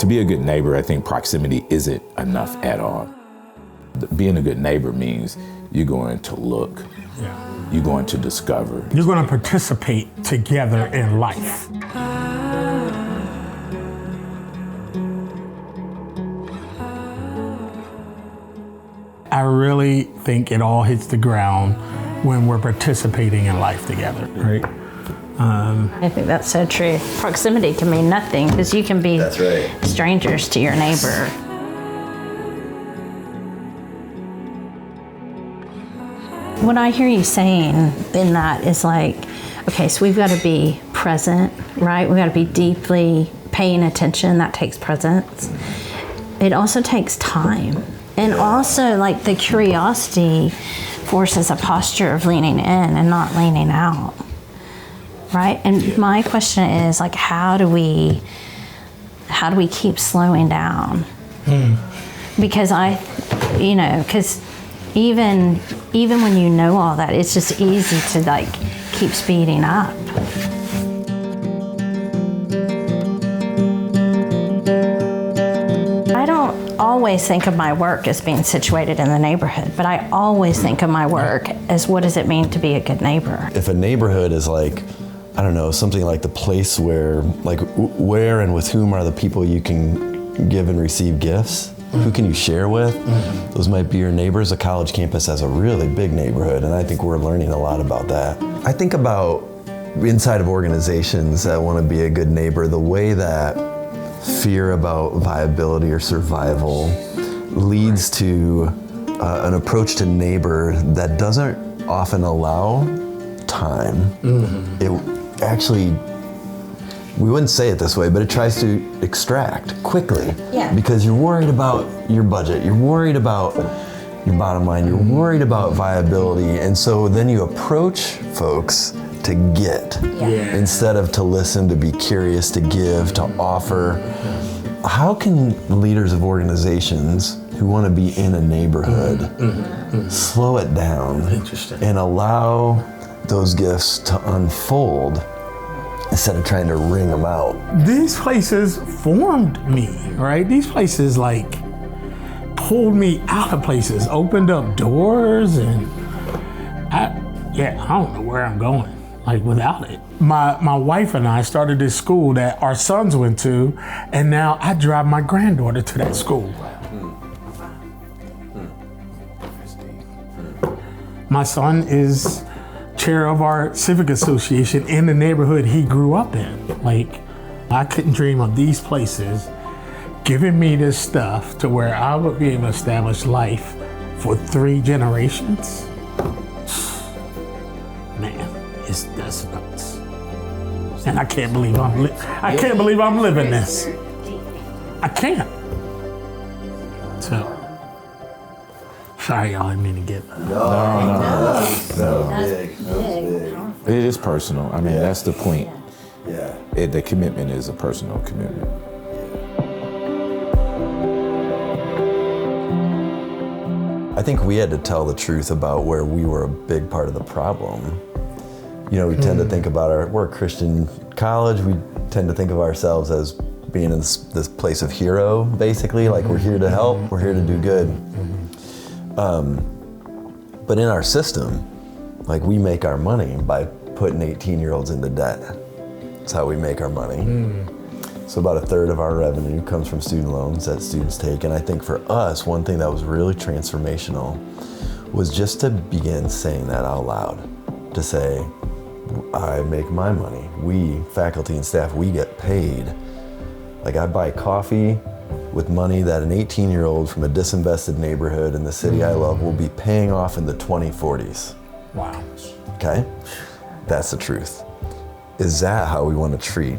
To be a good neighbor, I think proximity isn't enough at all. Being a good neighbor means you're going to look, you're going to discover. You're going to participate together in life. I really think it all hits the ground when we're participating in life together, right? I think that's so true. Proximity can mean nothing because you can be strangers to your neighbor. What I hear you saying in that is like, okay, so we've got to be present, right? We've got to be deeply paying attention. That takes presence. It also takes time. And also, like, the curiosity forces a posture of leaning in and not leaning out, right? And my question is, like, how do we keep slowing down? Because because even when you know all that, it's just easy to, like, keep speeding up. I don't always think of my work as being situated in the neighborhood, but I always think of my work as what does it mean to be a good neighbor? If a neighborhood is like, I don't know, something like the place where, like, where and with whom are the people you can give and receive gifts? Who can you share with? Those might be your neighbors. A college campus has a really big neighborhood, and I think we're learning a lot about that. I think about inside of organizations that want to be a good neighbor, the way that fear about viability or survival leads to an approach to neighbor that doesn't often allow time. It actually, we wouldn't say it this way, but it tries to extract quickly. Because you're worried about your budget, you're worried about your bottom line, you're worried about viability, and so then you approach folks to get instead of to listen, to be curious, to give, to offer. How can leaders of organizations who want to be in a neighborhood slow it down and allow those gifts to unfold instead of trying to wring them out? These places formed me, right? These places, like, pulled me out of places, opened up doors, and I don't know where I'm going, like, without it. My wife and I started this school that our sons went to, and now I drive my granddaughter to that school. My son is chair of our civic association in the neighborhood he grew up in. Like, I couldn't dream of these places giving me this stuff to where I would be able to establish life for 3 generations. Man, that's nuts. And I can't believe I'm living this. I can't. So, sorry, y'all, I didn't mean to get that. No. That's big. It is personal. I mean, that's the point. The commitment is a personal commitment. I think we had to tell the truth about where we were a big part of the problem. You know, we tend to think about we're a Christian college, we tend to think of ourselves as being in this place of hero, basically, like we're here to help, we're here to do good. But in our system, like, we make our money by putting 18-year-olds into debt. That's how we make our money. So about 1/3 of our revenue comes from student loans that students take. And I think for us, one thing that was really transformational was just to begin saying that out loud. To say, I make my money. We, faculty and staff, we get paid. Like, I buy coffee with money that an 18-year-old from a disinvested neighborhood in the city I love will be paying off in the 2040s. Wow. Okay? That's the truth. Is that how we want to treat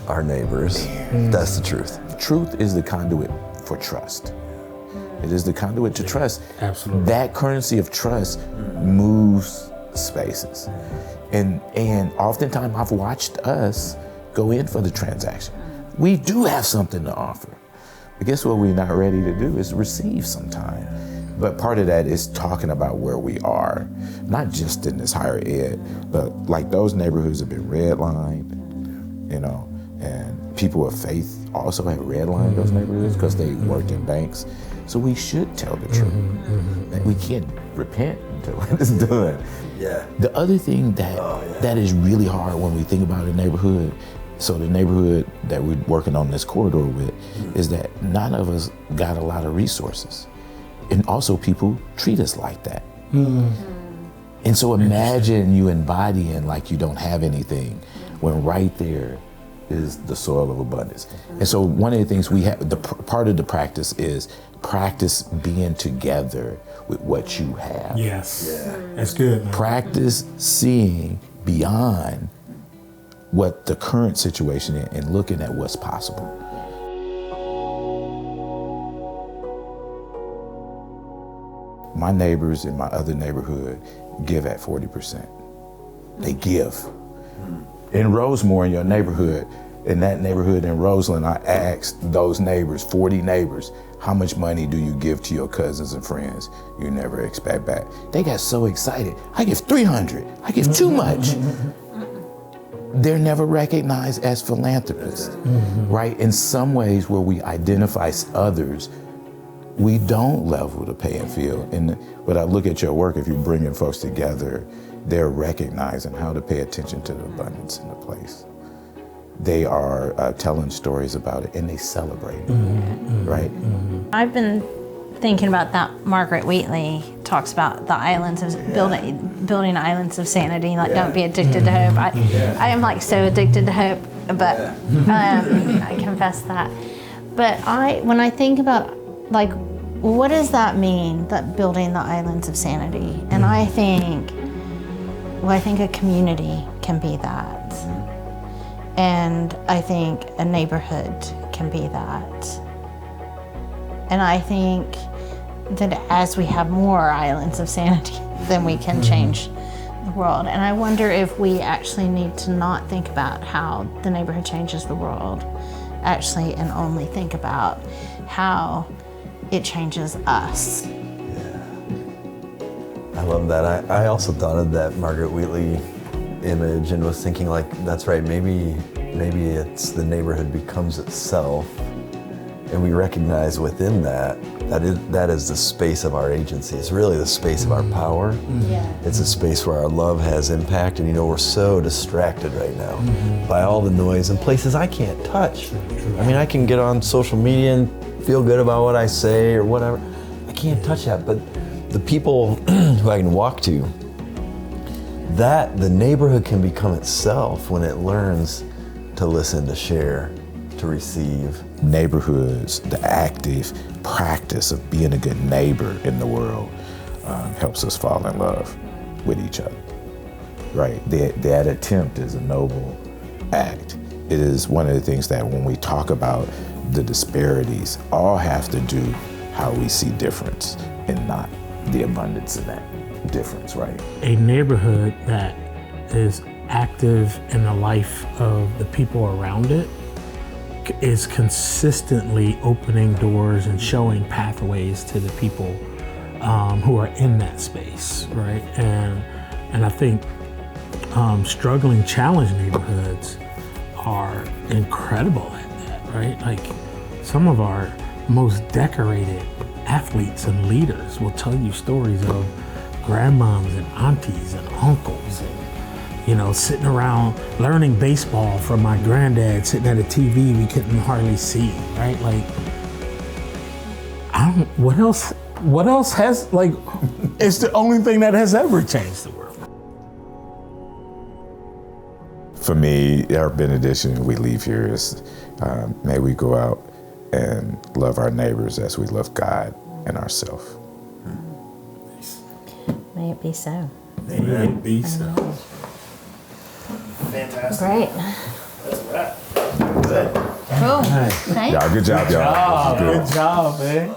our neighbors? That's the truth. Truth is the conduit for trust. It is the conduit to trust. Absolutely. That currency of trust moves spaces. And oftentimes I've watched us go in for the transaction. We do have something to offer. But guess what we're not ready to do is receive sometime. But part of that is talking about where we are, not just in this higher ed, but like those neighborhoods have been redlined, And people of faith also have redlined those neighborhoods because they work in banks. So we should tell the truth. And we can't repent until it's done. Yeah. The other thing that is really hard when we think about a neighborhood, so the neighborhood that we're working on this corridor with, is that none of us got a lot of resources. And also people treat us like that. And so imagine you embodying like you don't have anything when right there is the soil of abundance. And so one of the things we have, part of the practice is practice being together with what you have. Yes, that's good, man. Practice seeing beyond what the current situation is and looking at what's possible. My neighbors in my other neighborhood give at 40%. They give. In Rosemore, in your neighborhood, in that neighborhood in Roseland, I asked those neighbors, 40 neighbors, how much money do you give to your cousins and friends you never expect back? They got so excited. I give 300, I give too much. They're never recognized as philanthropists, right? In some ways where we identify others, we don't level the playing field. But I look at your work, if you're bringing folks together, they're recognizing how to pay attention to the abundance in the place. They are telling stories about it and they celebrate it, right? I've been thinking about that. Margaret Wheatley talks about the islands of building islands of sanity, like don't be addicted to hope. I am like so addicted to hope, but I confess that. But when I think about like, what does that mean, that building the islands of sanity? And I think a community can be that. And I think a neighborhood can be that. And I think that as we have more islands of sanity, then we can change the world. And I wonder if we actually need to not think about how the neighborhood changes the world, actually, and only think about how it changes us. I love that. I also thought of that Margaret Wheatley image and was thinking like, that's right, maybe it's the neighborhood becomes itself, and we recognize within that is the space of our agency. It's really the space of our power. It's a space where our love has impact, and we're so distracted right now by all the noise and places I can't touch. I mean, I can get on social media and feel good about what I say or whatever. I can't touch that, but the people who I can walk to, that the neighborhood can become itself when it learns to listen, to share, to receive. Neighborhoods, the active practice of being a good neighbor in the world helps us fall in love with each other, right? That attempt is a noble act. It is one of the things that when we talk about the disparities, all have to do how we see difference and not the abundance of that difference, right? A neighborhood that is active in the life of the people around it is consistently opening doors and showing pathways to the people who are in that space, right? And I think struggling, challenged neighborhoods are incredible at that, right? Like some of our most decorated athletes and leaders will tell you stories of grandmoms and aunties and uncles and sitting around learning baseball from my granddad sitting at a TV we couldn't hardly see, right? Like, what else has, like, it's the only thing that has ever changed the world. For me, our benediction we leave here is, may we go out and love our neighbors as we love God and ourselves. May it be so. May it be so. Fantastic. Great. That's a wrap. Good. Cool. Thanks. Y'all, good job, y'all. Good job, man.